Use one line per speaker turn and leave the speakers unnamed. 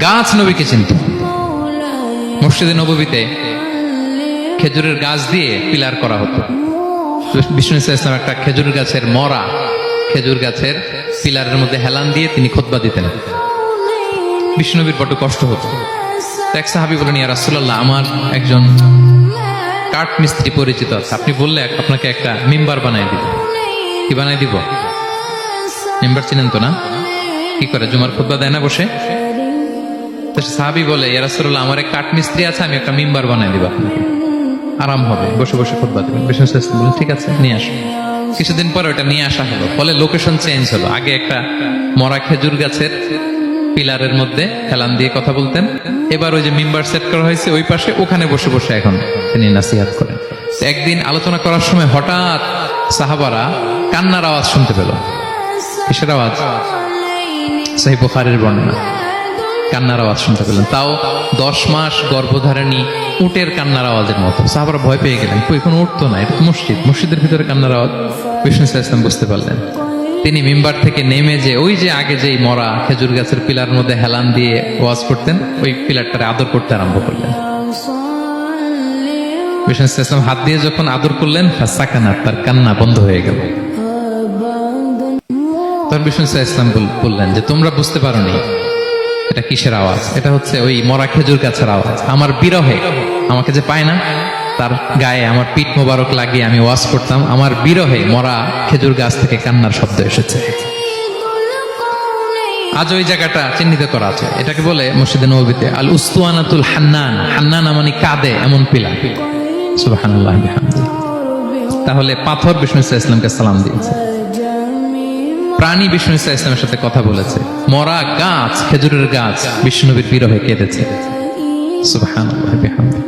গাছ নবীকে চিনত। মসজিদে নববীতে খেজুরের গাছ দিয়ে পিলার করা হতো। বিষ্ণু ইসলাম একটা খেজুর গাছের মরা খেজুর গাছের পিলারের মধ্যে হেলান দিয়ে তিনি খুতবা দিতেন। বিষ্ণুনবীর বড় কষ্ট হতো। এক সাহাবী বলেন, ইয়া রাসূলুল্লাহ, আমার একজন কাঠ মিস্ত্রি পরিচিত আছে, আপনি বললে আপনাকে একটা মিম্বার বানাই দিব। কি বানাই দিব? মিম্বার চিনেন তো না? কি করে জুমার খুতবা দেয় না বসে? সাহাবী বলে, ইয়া রাসূলুল্লাহ, আমার এক কাঠ মিস্ত্রি আছে, আমি একটা মিম্বার বানাই দিব আপনাকে, আরাম হবে, বসে বসে খুতবা দেবেন। বিষ্ণু ইসলাম বলেন, ঠিক আছে, নিয়ে আসো। কিছুদিন পরে ওটা নিয়ে আসা হলো, ফলে লোকেশন চেঞ্জ হলো। আগে একটা মরা খেজুর গাছের পিলারের মধ্যে হেলান দিয়ে কথা বলতেন, এবার ওই যে মিম্বার সেট করা হয়েছে ওই পাশে, ওখানে বসে বসে এখন তিনি নাসিহাত করেন। একদিন আলোচনা করার সময় হঠাৎ সাহাবারা কান্নার আওয়াজ শুনতে পেল। কিসের আওয়াজ? সহিহ বুখারীর বর্ণনা। কান্নার আওয়াজ শুনতে পেলেন, তাও 10 মাস গর্ভধারিণী উটের কান্নার আওয়াজের মতো। সাহাবারা ভয় পেয়ে গেলেন, কোনো উঠতো না, এটা মসজিদ, মসজিদের ভিতরে কান্নার আওয়াজ। বিষ্ণু ইসলাম বুঝতে পারলেন। তিনি মিম্বার থেকে নেমে যে ওই যে আগে যেই মরা খেজুর গাছের পিলার মধ্যে হেলান দিয়ে ওয়াজ করতেন, ওই পিলারটারে আদর করতে আরম্ভ করলেন। বিষ্ণু ইসলাম হাত দিয়ে যখন আদর করলেন, সাকানাত, তার কান্না বন্ধ হয়ে গেল। তখন বিষ্ণু ইসলাম বললেন যে, তোমরা বুঝতে পারোনি এটা কিসের আওয়াজ? এটা হচ্ছে ওই মরা খেজুর গাছের আওয়াজ। আমার বিরহে, আমাকে যে পায় না, তার গায়ে আমার পিঠ মোবারক লাগিয়ে আমি ওয়াজ করতাম, আমার বিরহে মরা খেজুর গাছ থেকে কান্নার শব্দ এসেছে। আজ ওই জায়গাটা চিহ্নিত করা আছে। এটাকে বলে মসজিদে নববীতে আল উস্তুয়ানাতুল হান্নান। হান্নান মানে কাঁদে এমন পিলার। সুবহানাল্লাহ বিহামদিহি। তাহলে পাথর বিষ্ণু ইসলামকে সালাম দিয়েছে, প্রাণী বিষ্ণু ইসলামের সাথে কথা বলেছে, মরা গাছ খেজুরের গাছ বিষ্ণু নবীর বিরহে কেঁদেছে। সুবহানাল্লাহ বিহামদিহি।